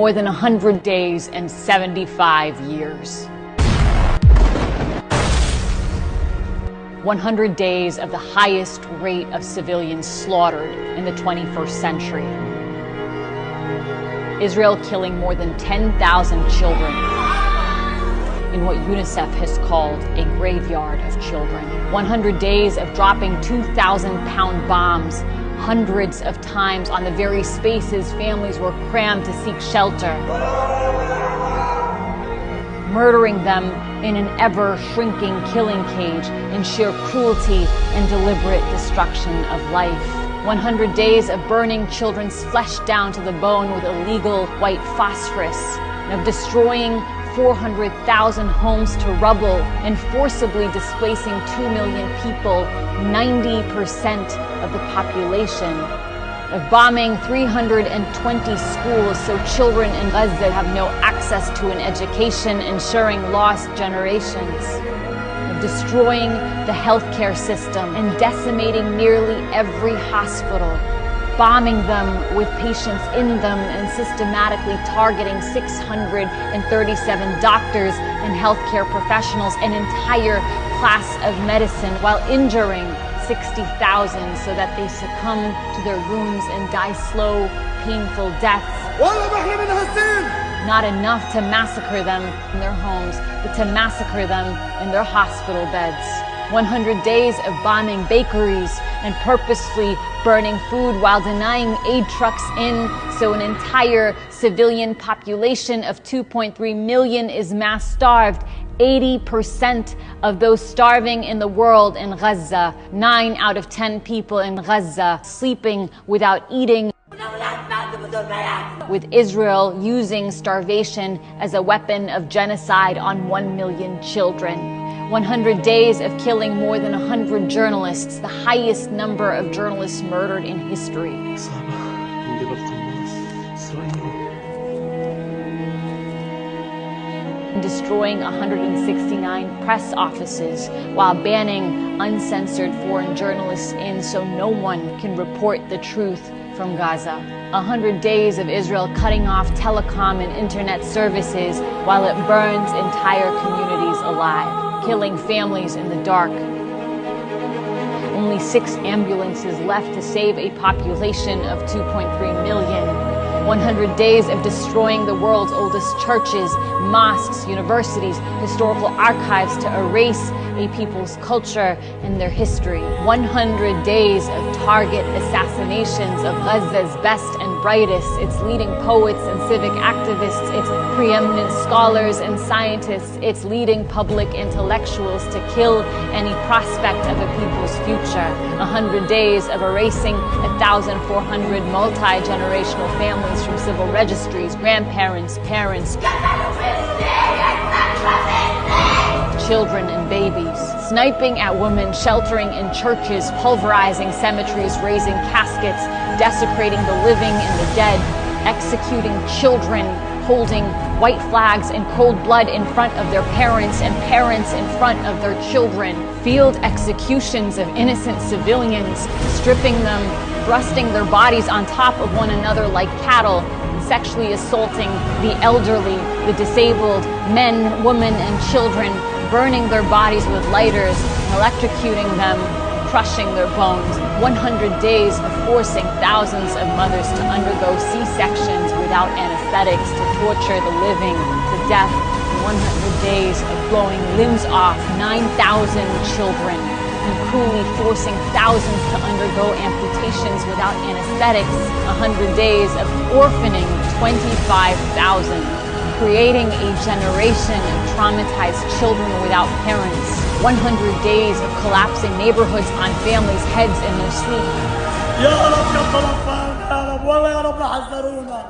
More than 100 days and 75 years. 100 days of the highest rate of civilians slaughtered in the 21st century. Israel killing more than 10,000 children in what UNICEF has called a graveyard of children. 100 days of dropping 2,000-pound bombs hundreds of times on the very spaces families were crammed to seek shelter, murdering them in an ever-shrinking killing cage in sheer cruelty and deliberate destruction of life. 100 days of burning children's flesh down to the bone with illegal white phosphorus, and of destroying 400,000 homes to rubble and forcibly displacing 2 million people, 90% of the population, of bombing 320 schools so children in Gaza have no access to an education, ensuring lost generations, of destroying the healthcare system and decimating nearly every hospital, bombing them with patients in them and systematically targeting 637 doctors and healthcare professionals, an entire class of medicine, while injuring 60,000 so that they succumb to their wounds and die slow, painful deaths. Not enough to massacre them in their homes, but to massacre them in their hospital beds. 100 days of bombing bakeries and purposefully burning food while denying aid trucks in, so an entire civilian population of 2.3 million is mass starved. 80% of those starving in the world in Gaza, 9 out of 10 people in Gaza sleeping without eating, with Israel using starvation as a weapon of genocide on 1 million children. 100 days of killing more than 100 journalists, the highest number of journalists murdered in history. Destroying 169 press offices while banning uncensored foreign journalists in so no one can report the truth from Gaza. 100 days of Israel cutting off telecom and internet services while it burns entire communities alive, killing families in the dark. Only 6 ambulances left to save a population of 2.3 million. 100 days of destroying the world's oldest churches, mosques, universities, historical archives to erase a people's culture and their history. 100 days of target assassinations of Gaza's best and brightest, its leading poets and civic activists, its preeminent scholars and scientists, its leading public intellectuals, to kill any prospect of a people's future. 100 days of erasing 1,400 multi-generational families from civil registries, grandparents, parents, children and babies, sniping at women sheltering in churches, pulverizing cemeteries, raising caskets, desecrating the living and the dead, executing children, holding white flags in cold blood in front of their parents and parents in front of their children, field executions of innocent civilians, stripping them, thrusting their bodies on top of one another like cattle, sexually assaulting the elderly, the disabled, men, women, and children, burning their bodies with lighters, electrocuting them, crushing their bones. 100 days of forcing thousands of mothers to undergo C-sections without anesthetics, to torture the living to death. 100 days of blowing limbs off 9,000 children, and cruelly forcing thousands to undergo amputations without anesthetics. 100 days of orphaning 25,000, creating a generation of traumatized children without parents. 100 days of collapsing neighborhoods on families' heads in their sleep.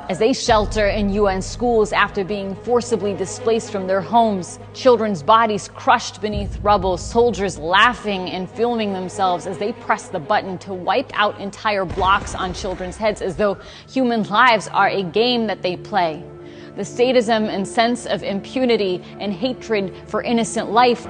As they shelter in UN schools after being forcibly displaced from their homes, children's bodies crushed beneath rubble, soldiers laughing and filming themselves as they press the button to wipe out entire blocks on children's heads, as though human lives are a game that they play. The sadism and sense of impunity and hatred for innocent life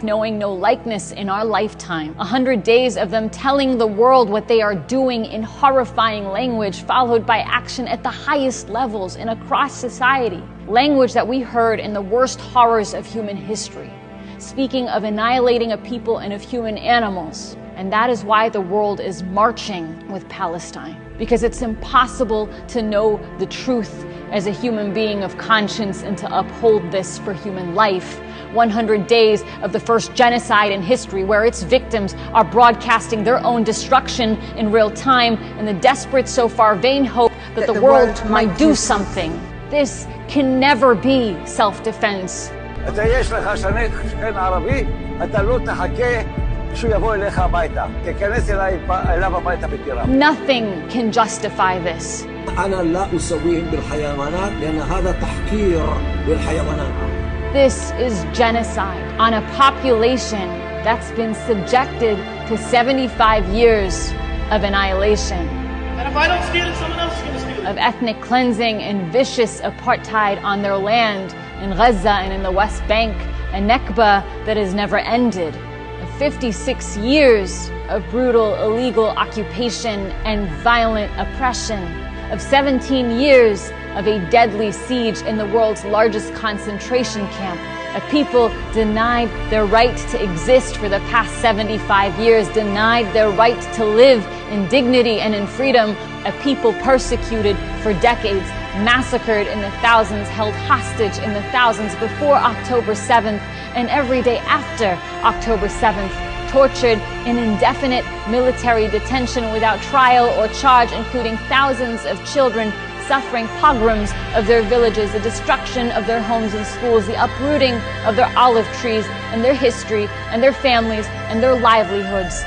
knowing no likeness in our lifetime. 100 days of them telling the world what they are doing in horrifying language, followed by action at the highest levels and across society. Language that we heard in the worst horrors of human history, speaking of annihilating a people and of human animals. And that is why the world is marching with Palestine, because it's impossible to know the truth as a human being of conscience and to uphold this for human life. 100 days of the first genocide in history, where its victims are broadcasting their own destruction in real time in the desperate, so far vain hope that the world might do something. This can never be self-defense. Nothing can justify this. This is genocide on a population that's been subjected to 75 years of annihilation. And if I don't steal it, someone else is going to steal it. Of ethnic cleansing and vicious apartheid on their land in Gaza and in the West Bank, a Nakba that has never ended. Of 56 years of brutal illegal occupation and violent oppression. Of 17 years of a deadly siege in the world's largest concentration camp. A people denied their right to exist for the past 75 years, denied their right to live in dignity and in freedom. A people persecuted for decades, massacred in the thousands, held hostage in the thousands before October 7th and every day after October 7th. Tortured in indefinite military detention without trial or charge, including thousands of children suffering pogroms of their villages, the destruction of their homes and schools, the uprooting of their olive trees and their history and their families and their livelihoods.